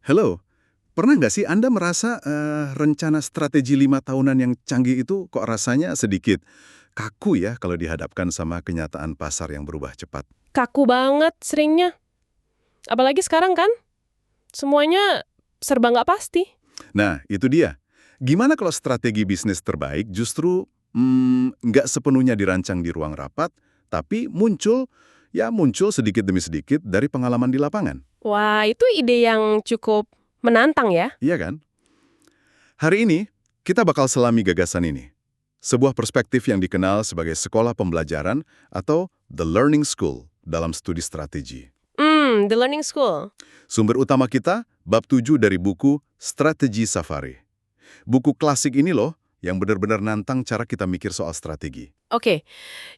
Halo, pernah nggak sih Anda merasa rencana strategi 5 tahunan yang canggih itu kok rasanya sedikit kaku ya kalau dihadapkan sama kenyataan pasar yang berubah cepat? Kaku banget seringnya. Apalagi sekarang kan, semuanya serba nggak pasti. Nah, itu dia. Gimana kalau strategi bisnis terbaik justru nggak sepenuhnya dirancang di ruang rapat, tapi muncul sedikit demi sedikit dari pengalaman di lapangan? Wah, itu ide yang cukup menantang ya. Iya kan? Hari ini, kita bakal selami gagasan ini. Sebuah perspektif yang dikenal sebagai sekolah pembelajaran atau The Learning School dalam studi strategi. The Learning School. Sumber utama kita, bab 7 dari buku Strategi Safari. Buku klasik ini loh, yang benar-benar nantang cara kita mikir soal strategi. Oke,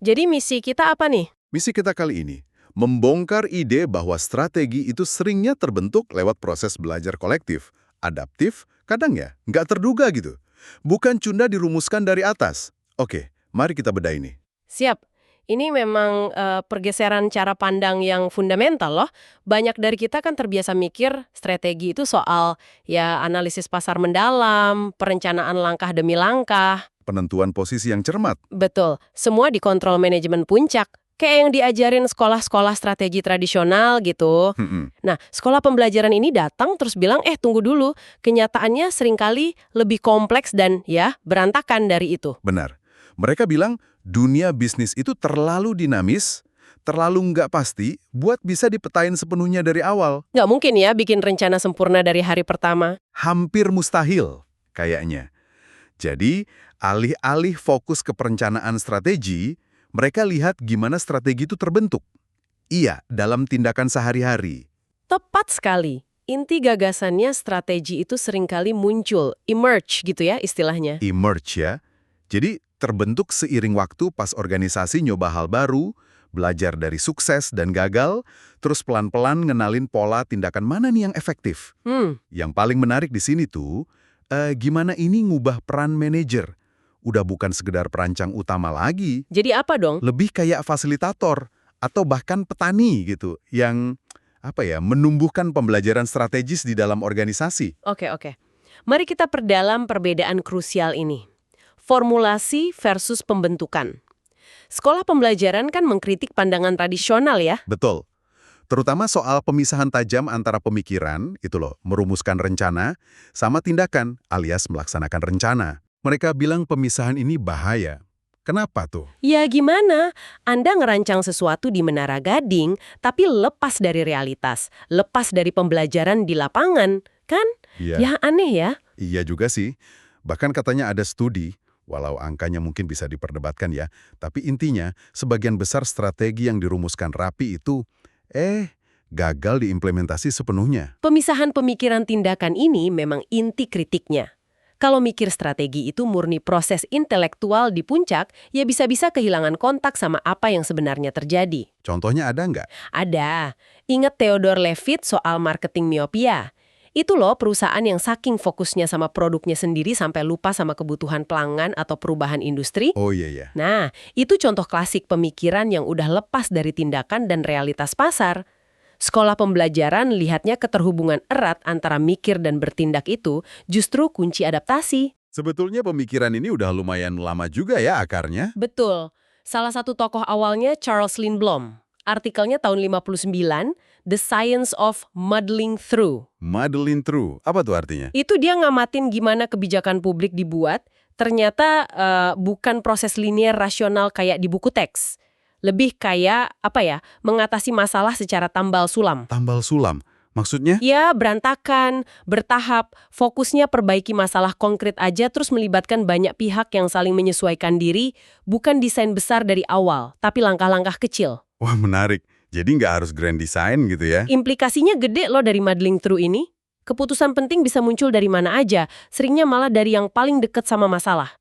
jadi misi kita apa nih? Misi kita kali ini, membongkar ide bahwa strategi itu seringnya terbentuk lewat proses belajar kolektif, adaptif, kadang ya, nggak terduga gitu. Bukan cunda dirumuskan dari atas. Oke, mari kita bedah ini. Siap. Ini memang pergeseran cara pandang yang fundamental loh. Banyak dari kita kan terbiasa mikir strategi itu soal ya analisis pasar mendalam, perencanaan langkah demi langkah. Penentuan posisi yang cermat. Betul, semua dikontrol manajemen puncak. Kayak yang diajarin sekolah-sekolah strategi tradisional gitu. Hmm, Nah, sekolah pembelajaran ini datang terus bilang, tunggu dulu, kenyataannya seringkali lebih kompleks dan ya berantakan dari itu. benar. Mereka bilang dunia bisnis itu terlalu dinamis, terlalu nggak pasti buat bisa dipetain sepenuhnya dari awal. Nggak mungkin ya bikin rencana sempurna dari hari pertama. Hampir mustahil, kayaknya. Jadi, alih-alih fokus ke perencanaan strategi, mereka lihat gimana strategi itu terbentuk. Iya, dalam tindakan sehari-hari. Tepat sekali. Inti gagasannya strategi itu seringkali muncul, emerge gitu ya istilahnya. Emerge ya. Jadi, terbentuk seiring waktu pas organisasi nyoba hal baru, belajar dari sukses dan gagal, terus pelan-pelan ngenalin pola tindakan mana nih yang efektif. Yang paling menarik di sini tuh, gimana ini ngubah peran manajer. Udah bukan sekedar perancang utama lagi, Jadi apa dong? lebih kayak fasilitator atau bahkan petani gitu yang menumbuhkan pembelajaran strategis di dalam organisasi. Oke. Mari kita perdalam perbedaan krusial ini. Formulasi versus pembentukan. Sekolah pembelajaran kan mengkritik pandangan tradisional ya. Betul. Terutama soal pemisahan tajam antara pemikiran, itu loh, merumuskan rencana, sama tindakan, alias melaksanakan rencana. Mereka bilang pemisahan ini bahaya. Kenapa tuh? Ya gimana? Anda ngerancang sesuatu di Menara Gading, tapi lepas dari realitas, lepas dari pembelajaran di lapangan, kan? Iya, Ya aneh ya. iya juga sih. Bahkan katanya ada studi, walau angkanya mungkin bisa diperdebatkan ya, tapi intinya, sebagian besar strategi yang dirumuskan rapi itu gagal diimplementasi sepenuhnya. Pemisahan pemikiran tindakan ini memang inti kritiknya. Kalau mikir strategi itu murni proses intelektual di puncak, ya bisa-bisa kehilangan kontak sama apa yang sebenarnya terjadi. Contohnya ada nggak? Ada. Ingat Theodore Levitt soal marketing miopia? Itu loh perusahaan yang saking fokusnya sama produknya sendiri sampai lupa sama kebutuhan pelanggan atau perubahan industri. Oh iya ya. Nah, itu contoh klasik pemikiran yang udah lepas dari tindakan dan realitas pasar. Sekolah pembelajaran lihatnya keterhubungan erat antara mikir dan bertindak itu justru kunci adaptasi. Sebetulnya pemikiran ini udah lumayan lama juga ya akarnya. Betul. Salah satu tokoh awalnya Charles Lindblom. Artikelnya tahun 59, The Science of Muddling Through. Muddling through. Apa tuh artinya? Itu dia ngamatin gimana kebijakan publik dibuat, ternyata bukan proses linear rasional kayak di buku teks. Lebih kayak, mengatasi masalah secara tambal sulam. Tambal sulam. Maksudnya? Ya, berantakan, bertahap, fokusnya perbaiki masalah konkret aja terus melibatkan banyak pihak yang saling menyesuaikan diri, bukan desain besar dari awal, tapi langkah-langkah kecil. Wah menarik. Jadi nggak harus grand design gitu ya? Implikasinya gede loh dari muddling through ini. Keputusan penting bisa muncul dari mana aja, seringnya malah dari yang paling dekat sama masalah.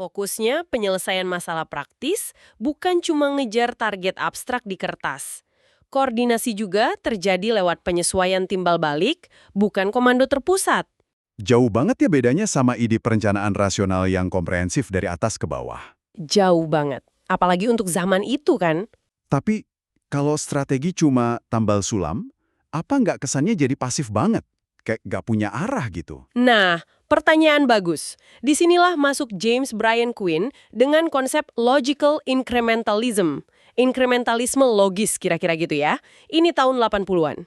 Fokusnya penyelesaian masalah praktis, bukan cuma ngejar target abstrak di kertas. Koordinasi juga terjadi lewat penyesuaian timbal balik, bukan komando terpusat. Jauh banget ya bedanya sama ide perencanaan rasional yang komprehensif dari atas ke bawah. Jauh banget. Apalagi untuk zaman itu kan. Tapi kalau strategi cuma tambal sulam, apa nggak kesannya jadi pasif banget? kayak nggak punya arah gitu. Nah, pertanyaan bagus. Disinilah masuk James Bryan Quinn dengan konsep logical incrementalism. Incrementalisme logis kira-kira gitu ya. Ini tahun 80-an.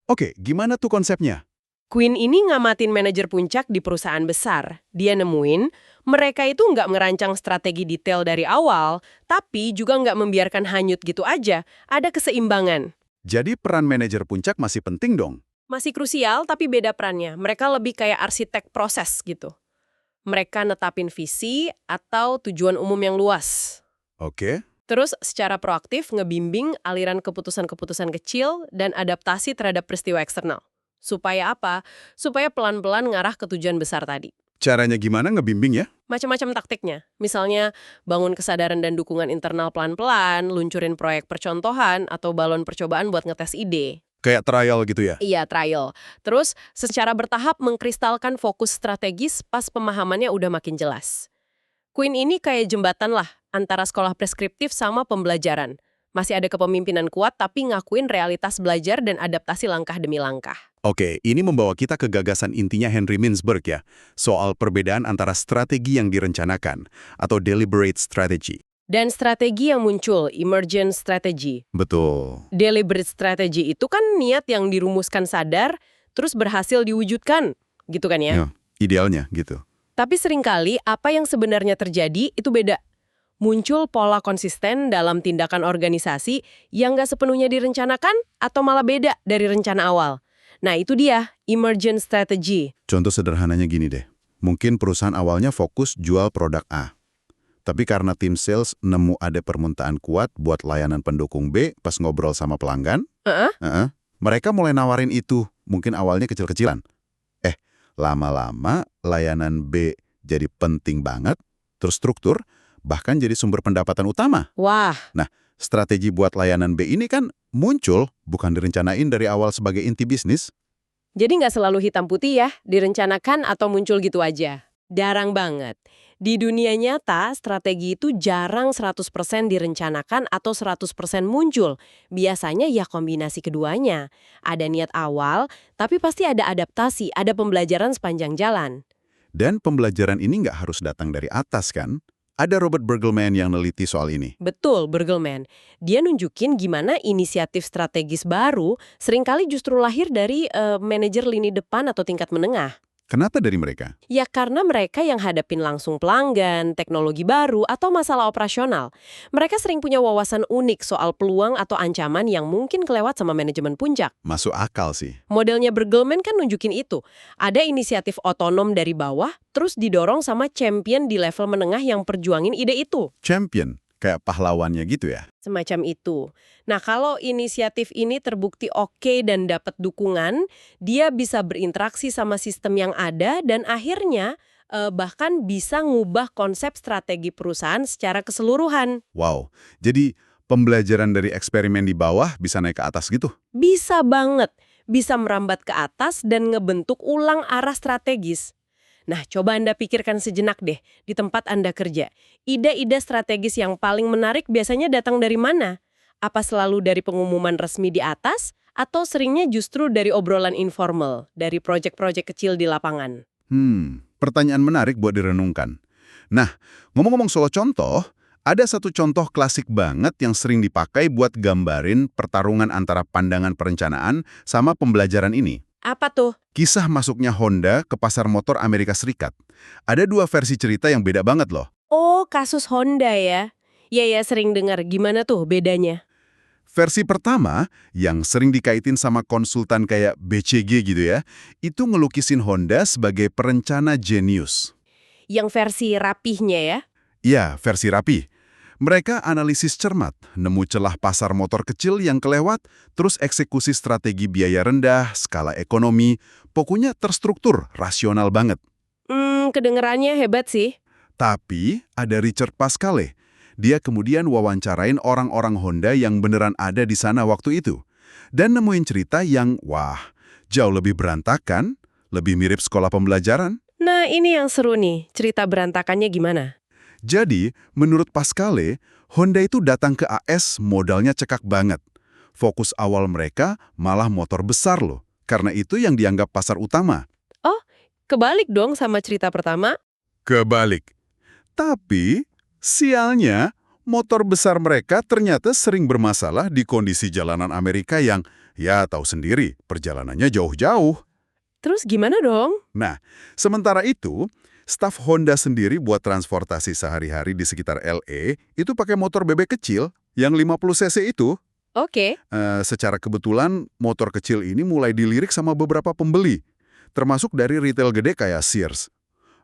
Oke, gimana tuh konsepnya? Quinn ini ngamatin manajer puncak di perusahaan besar. Dia nemuin, mereka itu nggak merancang strategi detail dari awal, tapi juga nggak membiarkan hanyut gitu aja. Ada keseimbangan. Jadi peran manajer puncak masih penting dong? Masih krusial, tapi beda perannya. Mereka lebih kayak arsitek proses gitu. Mereka netapin visi atau tujuan umum yang luas. Oke. Terus secara proaktif ngebimbing aliran keputusan-keputusan kecil dan adaptasi terhadap peristiwa eksternal. Supaya apa? Supaya pelan-pelan ngarah ke tujuan besar tadi. Caranya gimana ngebimbing ya? Macam-macam taktiknya. Misalnya, bangun kesadaran dan dukungan internal pelan-pelan, luncurin proyek percontohan, atau balon percobaan buat ngetes ide. Kayak trial gitu ya? Iya, trial. Terus, secara bertahap mengkristalkan fokus strategis pas pemahamannya udah makin jelas. Quinn ini kayak jembatan lah antara sekolah preskriptif sama pembelajaran. Masih ada kepemimpinan kuat tapi ngakuin realitas belajar dan adaptasi langkah demi langkah. Oke, ini membawa kita ke gagasan intinya Henry Mintzberg ya, soal perbedaan antara strategi yang direncanakan atau deliberate strategy. Dan strategi yang muncul, emergent strategy. Betul. Deliberate strategy itu kan niat yang dirumuskan sadar, terus berhasil diwujudkan, gitu kan ya? Ya, idealnya gitu. Tapi seringkali apa yang sebenarnya terjadi itu beda. Muncul pola konsisten dalam tindakan organisasi yang nggak sepenuhnya direncanakan atau malah beda dari rencana awal. Nah itu dia, emergent strategy. Contoh sederhananya gini deh. Mungkin perusahaan awalnya fokus jual produk A. Tapi karena tim sales nemu ada permintaan kuat buat layanan pendukung B pas ngobrol sama pelanggan, mereka mulai nawarin itu, mungkin awalnya kecil-kecilan. Lama-lama layanan B jadi penting banget, terstruktur, bahkan jadi sumber pendapatan utama. Wah. Nah, strategi buat layanan B ini kan muncul, bukan direncanain dari awal sebagai inti bisnis. Jadi nggak selalu hitam putih ya, direncanakan atau muncul gitu aja. Jarang banget. Di dunia nyata, strategi itu jarang 100% direncanakan atau 100% muncul. Biasanya ya kombinasi keduanya. Ada niat awal, tapi pasti ada adaptasi, ada pembelajaran sepanjang jalan. Dan pembelajaran ini nggak harus datang dari atas kan? Ada Robert Burgelman yang neliti soal ini. Betul, Burgelman. Dia nunjukin gimana inisiatif strategis baru seringkali justru lahir dari manajer lini depan atau tingkat menengah. Kenapa dari mereka? Ya karena mereka yang hadapin langsung pelanggan, teknologi baru, atau masalah operasional. Mereka sering punya wawasan unik soal peluang atau ancaman yang mungkin kelewat sama manajemen puncak. Masuk akal sih. Modelnya Burgelman kan nunjukin itu. Ada inisiatif otonom dari bawah, terus didorong sama champion di level menengah yang perjuangin ide itu. Champion, kayak pahlawannya gitu ya? Semacam itu. Nah, kalau inisiatif ini terbukti oke dan dapat dukungan, dia bisa berinteraksi sama sistem yang ada dan akhirnya bahkan bisa ngubah konsep strategi perusahaan secara keseluruhan. Wow, jadi pembelajaran dari eksperimen di bawah bisa naik ke atas gitu? Bisa banget. Bisa merambat ke atas dan ngebentuk ulang arah strategis. Nah, coba Anda pikirkan sejenak deh di tempat Anda kerja. Ide-ide strategis yang paling menarik biasanya datang dari mana? Apa selalu dari pengumuman resmi di atas? Atau seringnya justru dari obrolan informal, dari proyek-proyek kecil di lapangan? Pertanyaan menarik buat direnungkan. Nah, ngomong-ngomong soal contoh, ada satu contoh klasik banget yang sering dipakai buat gambarin pertarungan antara pandangan perencanaan sama pembelajaran ini. Apa tuh? Kisah masuknya Honda ke pasar motor Amerika Serikat. Ada dua versi cerita yang beda banget loh. Oh, kasus Honda ya? Ya, sering dengar. Gimana tuh bedanya? Versi pertama, yang sering dikaitin sama konsultan kayak BCG gitu ya, itu ngelukisin Honda sebagai perencana jenius. Yang versi rapihnya ya? Iya, versi rapi. Mereka analisis cermat, nemu celah pasar motor kecil yang kelewat, terus eksekusi strategi biaya rendah, skala ekonomi, pokoknya terstruktur, rasional banget. Kedengerannya hebat sih. Tapi ada Richard Pascale. Dia kemudian wawancarain orang-orang Honda yang beneran ada di sana waktu itu. Dan nemuin cerita yang, wah, jauh lebih berantakan, lebih mirip sekolah pembelajaran. Nah, ini yang seru nih. Cerita berantakannya gimana? Jadi, menurut Pascale, Honda itu datang ke AS modalnya cekak banget. Fokus awal mereka malah motor besar loh, karena itu yang dianggap pasar utama. Oh, kebalik dong sama cerita pertama. Kebalik. Tapi, sialnya, motor besar mereka ternyata sering bermasalah di kondisi jalanan Amerika yang, ya tahu sendiri, perjalanannya jauh-jauh. Terus gimana dong? Nah, sementara itu, staf Honda sendiri buat transportasi sehari-hari di sekitar LA itu pakai motor bebek kecil yang 50 cc itu. Oke. Secara kebetulan, motor kecil ini mulai dilirik sama beberapa pembeli, termasuk dari retail gede kayak Sears.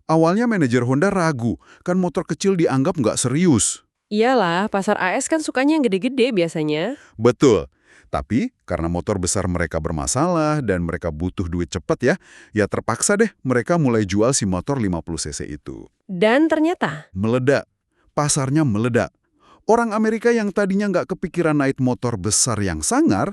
Awalnya manajer Honda ragu, kan motor kecil dianggap nggak serius. Iyalah, pasar AS kan sukanya yang gede-gede biasanya. Betul. Tapi karena motor besar mereka bermasalah dan mereka butuh duit cepat ya terpaksa deh mereka mulai jual si motor 50 cc itu. Dan ternyata, Meledak. Pasarnya meledak. Orang Amerika yang tadinya nggak kepikiran naik motor besar yang sangar,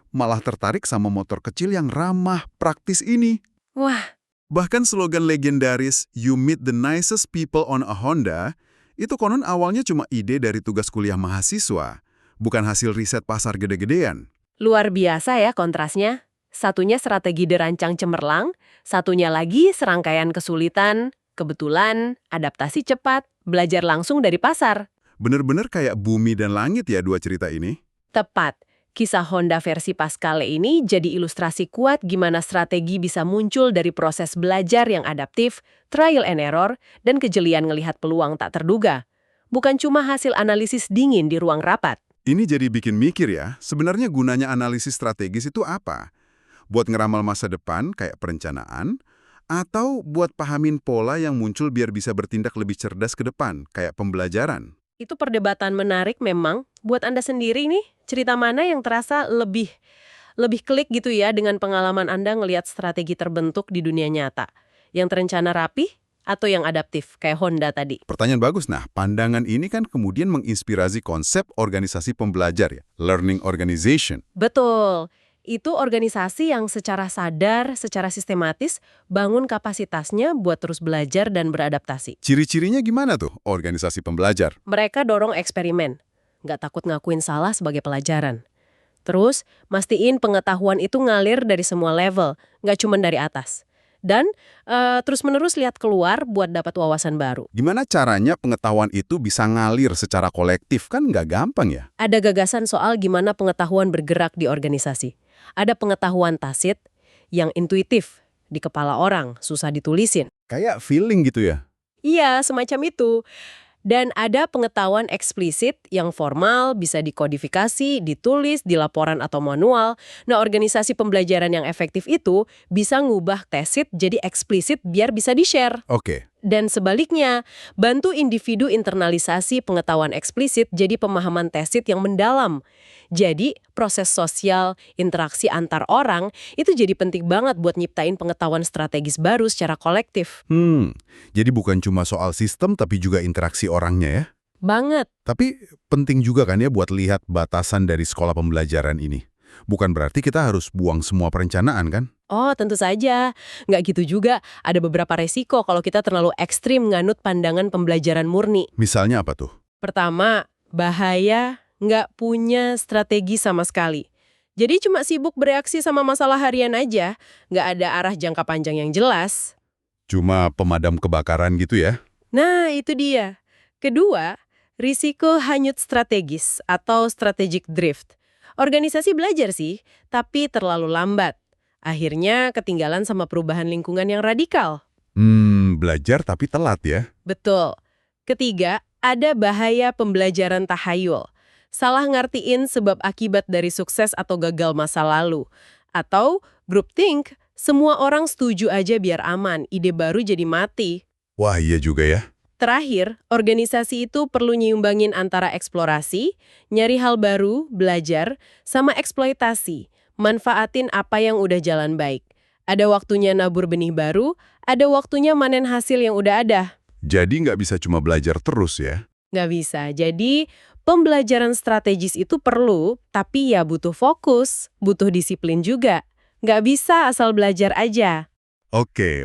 malah tertarik sama motor kecil yang ramah, praktis ini. wah, Bahkan slogan legendaris "You meet the nicest people on a Honda" itu konon awalnya cuma ide dari tugas kuliah mahasiswa, bukan hasil riset pasar gede-gedean. luar biasa ya kontrasnya. Satunya strategi dirancang cemerlang, satunya lagi serangkaian kesulitan, kebetulan, adaptasi cepat, belajar langsung dari pasar. Bener-bener kayak bumi dan langit ya dua cerita ini. Tepat. Kisah Honda versi Pascale ini jadi ilustrasi kuat gimana strategi bisa muncul dari proses belajar yang adaptif, trial and error, dan kejelian ngelihat peluang tak terduga. Bukan cuma hasil analisis dingin di ruang rapat. Ini jadi bikin mikir ya, sebenarnya gunanya analisis strategis itu apa? Buat ngeramal masa depan kayak perencanaan, atau buat pahamin pola yang muncul biar bisa bertindak lebih cerdas ke depan, kayak pembelajaran? Itu perdebatan menarik memang. Buat Anda sendiri nih, cerita mana yang terasa lebih klik gitu ya dengan pengalaman Anda ngelihat strategi terbentuk di dunia nyata? Yang terencana rapih atau yang adaptif kayak Honda tadi? Pertanyaan bagus. Nah, pandangan ini kan kemudian menginspirasi konsep organisasi pembelajar ya, learning organization. Betul. Itu organisasi yang secara sadar, secara sistematis, bangun kapasitasnya buat terus belajar dan beradaptasi. Ciri-cirinya gimana tuh organisasi pembelajar? Mereka dorong eksperimen, nggak takut ngakuin salah sebagai pelajaran. Terus, mastiin pengetahuan itu ngalir dari semua level, nggak cuma dari atas. Dan terus-menerus lihat keluar buat dapat wawasan baru. Gimana caranya pengetahuan itu bisa ngalir secara kolektif? Kan nggak gampang ya? Ada gagasan soal gimana pengetahuan bergerak di organisasi. Ada pengetahuan tacit yang intuitif di kepala orang, susah ditulisin. Kayak feeling gitu ya? Iya, semacam itu. Dan ada pengetahuan eksplisit yang formal, bisa dikodifikasi, ditulis, di laporan atau manual. Nah, organisasi pembelajaran yang efektif itu bisa ngubah tacit jadi eksplisit biar bisa di-share. Oke. Dan sebaliknya, bantu individu internalisasi pengetahuan eksplisit jadi pemahaman tacit yang mendalam. Jadi, proses sosial, interaksi antar orang, itu jadi penting banget buat nyiptain pengetahuan strategis baru secara kolektif. Jadi bukan cuma soal sistem tapi juga interaksi orangnya ya? Banget. Tapi penting juga kan ya buat lihat batasan dari sekolah pembelajaran ini. Bukan berarti kita harus buang semua perencanaan kan? Oh, tentu saja. Nggak gitu juga. Ada beberapa resiko kalau kita terlalu ekstrim nganut pandangan pembelajaran murni. Misalnya apa tuh? Pertama, bahaya nggak punya strategi sama sekali. Jadi cuma sibuk bereaksi sama masalah harian aja, nggak ada arah jangka panjang yang jelas. Cuma pemadam kebakaran gitu ya? Nah, itu dia. Kedua, risiko hanyut strategis atau strategic drift. Organisasi belajar sih, tapi terlalu lambat. Akhirnya ketinggalan sama perubahan lingkungan yang radikal. Belajar tapi telat ya? Betul. Ketiga, ada bahaya pembelajaran tahayul. Salah ngertiin sebab akibat dari sukses atau gagal masa lalu. Atau groupthink, semua orang setuju aja biar aman, ide baru jadi mati. Wah iya juga ya. Terakhir, organisasi itu perlu nyiumbangin antara eksplorasi, nyari hal baru, belajar, sama eksploitasi. Manfaatin apa yang udah jalan baik. Ada waktunya nabur benih baru, ada waktunya manen hasil yang udah ada. Jadi nggak bisa cuma belajar terus ya? Nggak bisa. Jadi, pembelajaran strategis itu perlu, tapi ya butuh fokus, butuh disiplin juga. Nggak bisa asal belajar aja. Oke.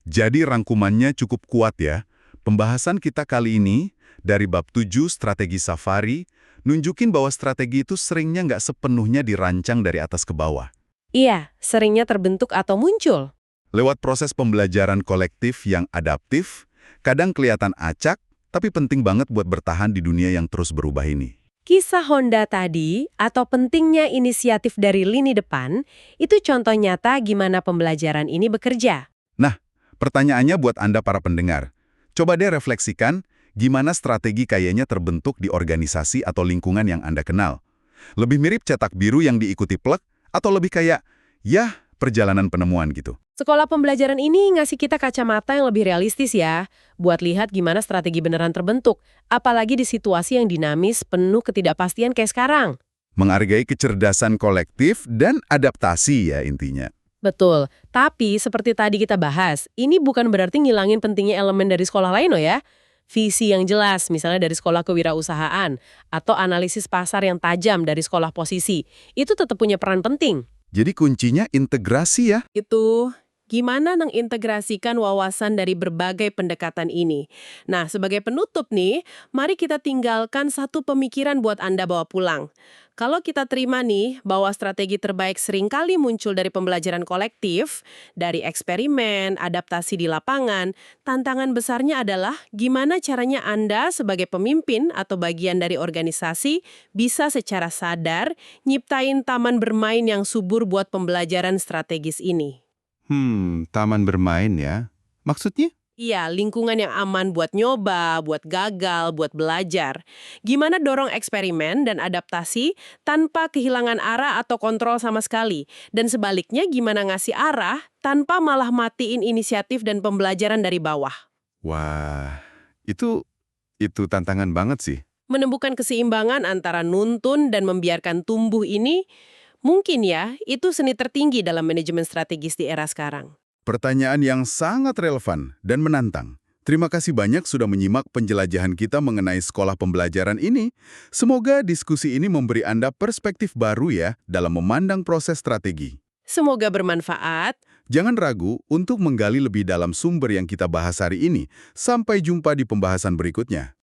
Jadi rangkumannya cukup kuat ya. Pembahasan kita kali ini dari bab 7 strategi safari, nunjukin bahwa strategi itu seringnya nggak sepenuhnya dirancang dari atas ke bawah. Iya, seringnya terbentuk atau muncul. Lewat proses pembelajaran kolektif yang adaptif, kadang kelihatan acak, tapi penting banget buat bertahan di dunia yang terus berubah ini. Kisah Honda tadi, atau pentingnya inisiatif dari lini depan, itu contoh nyata gimana pembelajaran ini bekerja. Nah, pertanyaannya buat Anda para pendengar. Coba deh refleksikan gimana strategi kayaknya terbentuk di organisasi atau lingkungan yang Anda kenal. Lebih mirip cetak biru yang diikuti plek, atau lebih kayak, ya, perjalanan penemuan gitu. Sekolah pembelajaran ini ngasih kita kacamata yang lebih realistis ya, buat lihat gimana strategi beneran terbentuk, apalagi di situasi yang dinamis, penuh ketidakpastian kayak sekarang. Menghargai kecerdasan kolektif dan adaptasi ya intinya. Betul, tapi seperti tadi kita bahas, ini bukan berarti ngilangin pentingnya elemen dari sekolah lain loh ya. Visi yang jelas, misalnya dari sekolah kewirausahaan, atau analisis pasar yang tajam dari sekolah posisi, itu tetap punya peran penting. Jadi kuncinya integrasi ya. Itu gimana mengintegrasikan wawasan dari berbagai pendekatan ini. Nah, sebagai penutup nih, mari kita tinggalkan satu pemikiran buat Anda bawa pulang. Kalau kita terima nih bahwa strategi terbaik seringkali muncul dari pembelajaran kolektif, dari eksperimen, adaptasi di lapangan, tantangan besarnya adalah gimana caranya Anda sebagai pemimpin atau bagian dari organisasi bisa secara sadar nyiptain taman bermain yang subur buat pembelajaran strategis ini. Taman bermain ya. Maksudnya? Iya, lingkungan yang aman buat nyoba, buat gagal, buat belajar. Gimana dorong eksperimen dan adaptasi tanpa kehilangan arah atau kontrol sama sekali. Dan sebaliknya gimana ngasih arah tanpa malah matiin inisiatif dan pembelajaran dari bawah. Wah, itu tantangan banget sih. Menemukan keseimbangan antara nuntun dan membiarkan tumbuh ini, mungkin ya, itu seni tertinggi dalam manajemen strategis di era sekarang. Pertanyaan yang sangat relevan dan menantang. Terima kasih banyak sudah menyimak penjelajahan kita mengenai sekolah pembelajaran ini. Semoga diskusi ini memberi Anda perspektif baru ya dalam memandang proses strategi. Semoga bermanfaat. Jangan ragu untuk menggali lebih dalam sumber yang kita bahas hari ini. Sampai jumpa di pembahasan berikutnya.